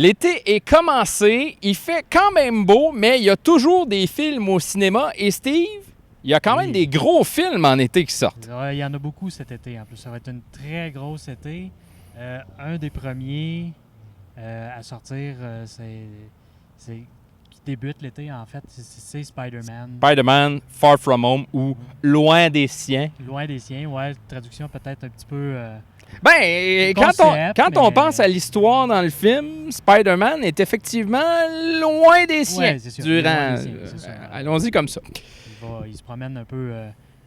L'été est commencé, il fait quand même beau, mais il y a toujours des films au cinéma. Et Steve, il y a quand même des gros films en été qui sortent. Il y en a beaucoup cet été en plus. Ça va être une très grosse été. Un des premiers à sortir, qui débute l'été en fait, c'est Spider-Man. Spider-Man, Far From Home ou Loin des siens. Loin des siens, ouais. Traduction peut-être un petit peu... Ben, quand on pense à l'histoire dans le film, Spider-Man est effectivement loin des siens. Ouais, c'est sûr. Durant. Des siens, c'est ça. Allons-y comme ça. Ils se promènent un peu.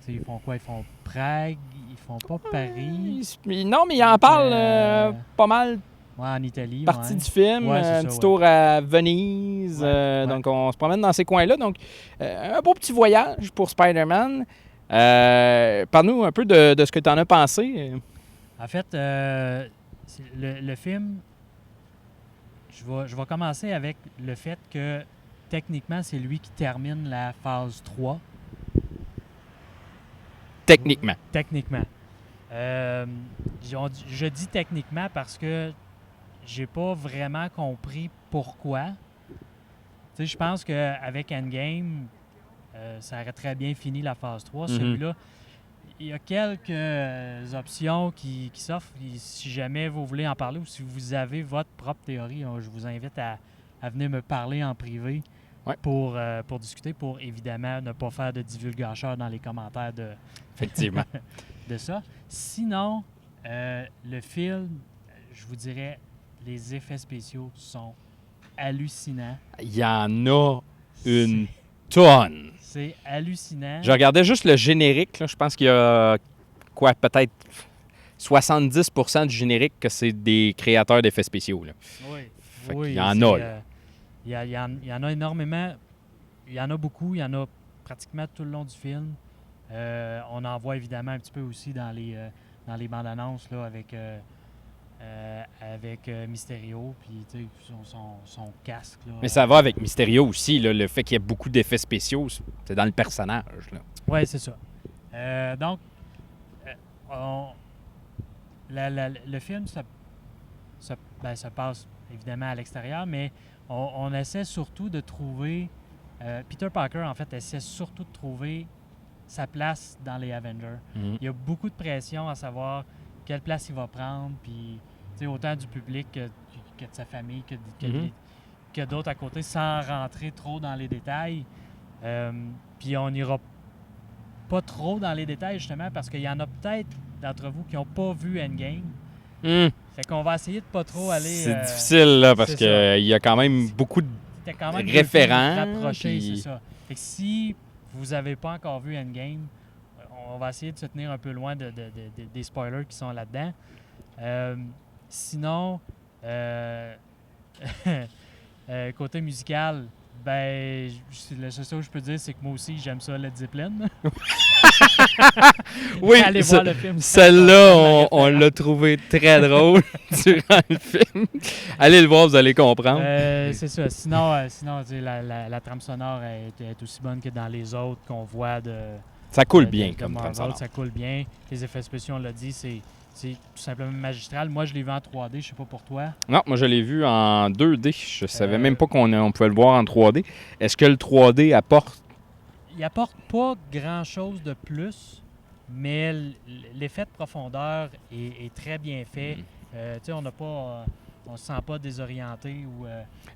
Ils font quoi? Ils font Prague, ils font pas Paris. Non, mais il en parle pas mal. Ouais, en Italie. Partie du film, un petit tour à Venise. Donc, on se promène dans ces coins-là. Donc, un beau petit voyage pour Spider-Man. Parle-nous un peu de ce que tu en as pensé. En fait, le film, je vais commencer avec le fait que techniquement, c'est lui qui termine la phase 3. Techniquement. Techniquement. Je dis techniquement parce que j'ai pas vraiment compris pourquoi. Tu sais, je pense qu'avec Endgame, ça aurait très bien fini la phase 3. Celui-là, il y a quelques options qui s'offrent. Si jamais vous voulez en parler ou si vous avez votre propre théorie, je vous invite à venir me parler en privé pour discuter, pour évidemment ne pas faire de divulgateur dans les commentaires Effectivement. de ça. Sinon, le film, je vous dirais, les effets spéciaux sont hallucinants. Il y en a une tonne. C'est hallucinant. Je regardais juste le générique. Là. Je pense qu'il y a peut-être 70% du générique que c'est des créateurs d'effets spéciaux. Là. Oui. Il y en a. Il y en a énormément. Il y en a beaucoup. Il y en a pratiquement tout le long du film. On en voit évidemment un petit peu aussi dans les bandes annonces là, avec Mysterio, puis son casque. Là, mais ça va avec Mysterio aussi, là, le fait qu'il y ait beaucoup d'effets spéciaux, c'est dans le personnage. Oui, c'est ça. Donc, le film se passe évidemment à l'extérieur, mais on essaie surtout de trouver... Peter Parker, en fait, essaie surtout de trouver sa place dans les Avengers. Il y a beaucoup de pression à savoir quelle place il va prendre, puis autant du public que de sa famille, que d'autres à côté, sans rentrer trop dans les détails. Puis on n'ira pas trop dans les détails, justement, parce qu'il y en a peut-être d'entre vous qui n'ont pas vu Endgame. Fait qu'on va essayer de pas trop aller... C'est difficile, là, parce qu'il y a quand même beaucoup de référents. Rapprochés, c'est ça. Fait que si vous n'avez pas encore vu Endgame, on va essayer de se tenir un peu loin des spoilers qui sont là-dedans. Sinon, côté musical, ben, la seule chose que je peux dire, c'est que moi aussi, j'aime ça, Led Zeppelin. Oui, allez voir le film. Celle-là, on l'a trouvé très drôle durant le film. Allez le voir, vous allez comprendre. C'est ça. Sinon la trame sonore est aussi bonne que dans les autres qu'on voit de... Ça coule bien comme trame sonore. Ça coule bien. Les effets spéciaux, on l'a dit, c'est tout simplement magistral. Moi, je l'ai vu en 3D, je sais pas pour toi. Non, moi, je l'ai vu en 2D. Je savais même pas qu'on pouvait le voir en 3D. Est-ce que le 3D apporte? Il apporte pas grand-chose de plus, mais l'effet de profondeur est très bien fait. Tu sais, on se sent pas désorienté ou...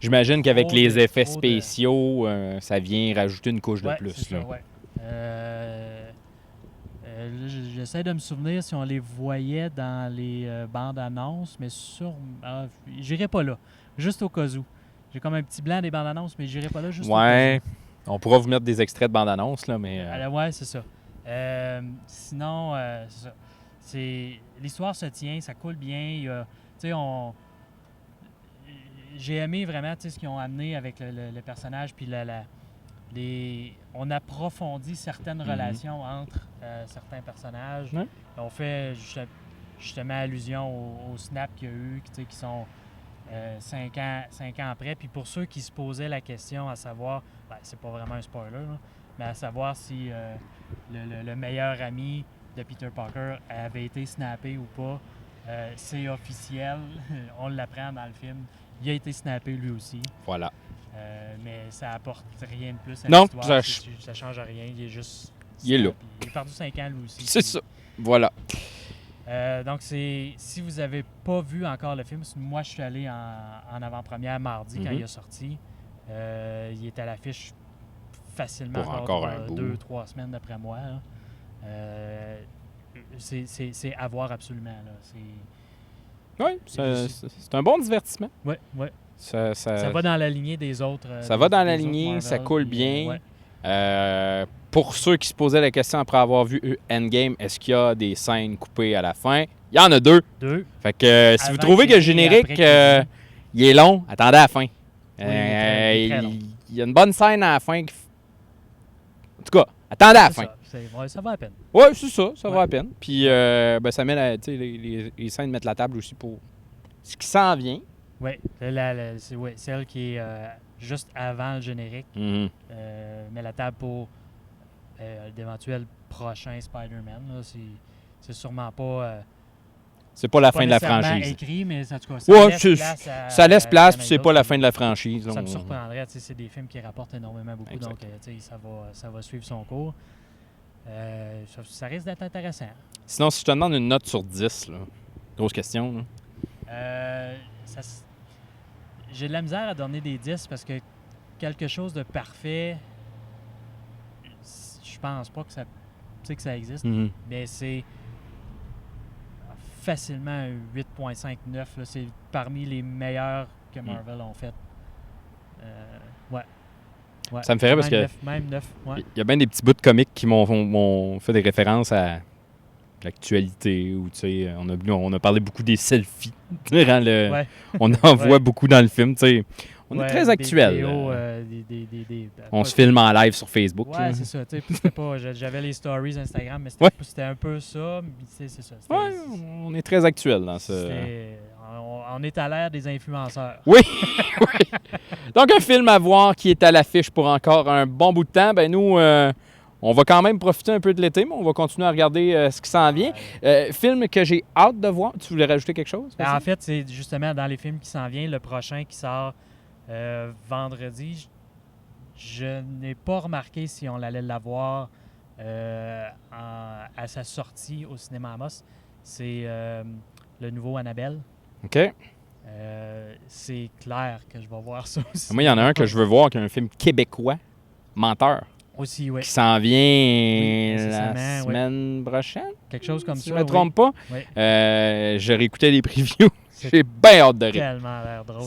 J'imagine qu'avec les effets spéciaux, ça vient rajouter une couche de plus. C'est ça, ouais. J'essaie de me souvenir si on les voyait dans les bandes annonces, mais j'irai pas là, juste au cas où. J'ai comme un petit blanc des bandes annonces, mais j'irai pas là juste au cas où. On pourra vous mettre des extraits de bandes annonces, là, mais... ouais, c'est ça. Sinon, c'est ça. L'histoire se tient, ça coule bien. Tu sais, j'ai aimé vraiment ce qu'ils ont amené avec le personnage, puis on approfondit certaines relations entre certains personnages. Ouais. On fait justement allusion au snap qu'il y a eu, qui sont 5 ans après. Puis pour ceux qui se posaient la question à savoir, c'est pas vraiment un spoiler, là, mais à savoir si le meilleur ami de Peter Parker avait été snappé ou pas, c'est officiel. On l'apprend dans le film. Il a été snappé lui aussi. Voilà. Mais ça apporte rien de plus à Non, l'histoire. Ça change rien. Il est juste... Il est là. Il est perdu 5 ans lui aussi. C'est ça. Voilà. Donc, si vous n'avez pas vu encore le film, moi, je suis allé en avant-première mardi quand il est sorti. Il est à l'affiche facilement pour encore un bout. 2-3 semaines d'après moi. C'est à voir absolument. Oui, c'est un bon divertissement. Oui, oui. Ça va dans la lignée des autres. Ça va dans la lignée, Marvel, ça coule bien. Pour ceux qui se posaient la question après avoir vu Endgame, est-ce qu'il y a des scènes coupées à la fin? Il y en a 2. Fait que si vous trouvez que le générique il est long, attendez à la fin. Il y a une bonne scène à la fin. En tout cas, attendez à la fin. Ça va à peine. Oui, c'est ça. Ça va à peine. Puis ça met les scènes mettent la table aussi pour ce qui s'en vient. Oui, c'est celle qui est juste avant le générique. Met la table pour d'éventuels prochains Spider-Man. Là, c'est sûrement pas... c'est pas la fin de la franchise. Écrit, mais en tout cas, ça laisse place, puis c'est pas la fin de la franchise. Ça me surprendrait. C'est des films qui rapportent énormément beaucoup, exact. Donc ça va suivre son cours. Ça risque d'être intéressant. Sinon, si je te demande une note sur 10, là, grosse question. J'ai de la misère à donner des 10 parce que quelque chose de parfait, je pense pas que ça existe, mais c'est facilement un 8.59. C'est parmi les meilleurs que Marvel ont fait. Ouais. Ça me fait rire parce que même 9, ouais. Il y a bien des petits bouts de comiques qui m'ont fait des références à l'actualité. Où, on a parlé beaucoup des selfies durant le... Ouais. On en voit beaucoup dans le film. On est très actuel. On se filme en live sur Facebook. Ouais, c'est ça. J'avais les stories Instagram, mais c'était un peu ça. C'est ça. On est très actuel dans ce... On est à l'ère des influenceurs. Oui, oui. Donc, un film à voir qui est à l'affiche pour encore un bon bout de temps. Ben nous, on va quand même profiter un peu de l'été, mais on va continuer à regarder ce qui s'en vient. Film que j'ai hâte de voir. Tu voulais rajouter quelque chose? En fait, c'est justement dans les films qui s'en viennent, le prochain qui sort vendredi. Je n'ai pas remarqué si on allait l'avoir à sa sortie au cinéma Amos. C'est le nouveau Annabelle. OK. C'est clair que je vais voir ça aussi. Moi, il y en a un que je veux voir, qui est un film québécois, Menteur. Aussi, oui. Qui s'en vient la semaine prochaine. Quelque chose comme ça. Si je ne me trompe pas. Oui. Je réécoutais les previews. J'ai bien hâte de rire. Tellement l'air drôle.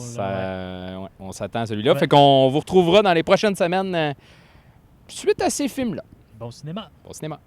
On s'attend à celui-là. Fait qu'on vous retrouvera dans les prochaines semaines suite à ces films-là. Bon cinéma. Bon cinéma.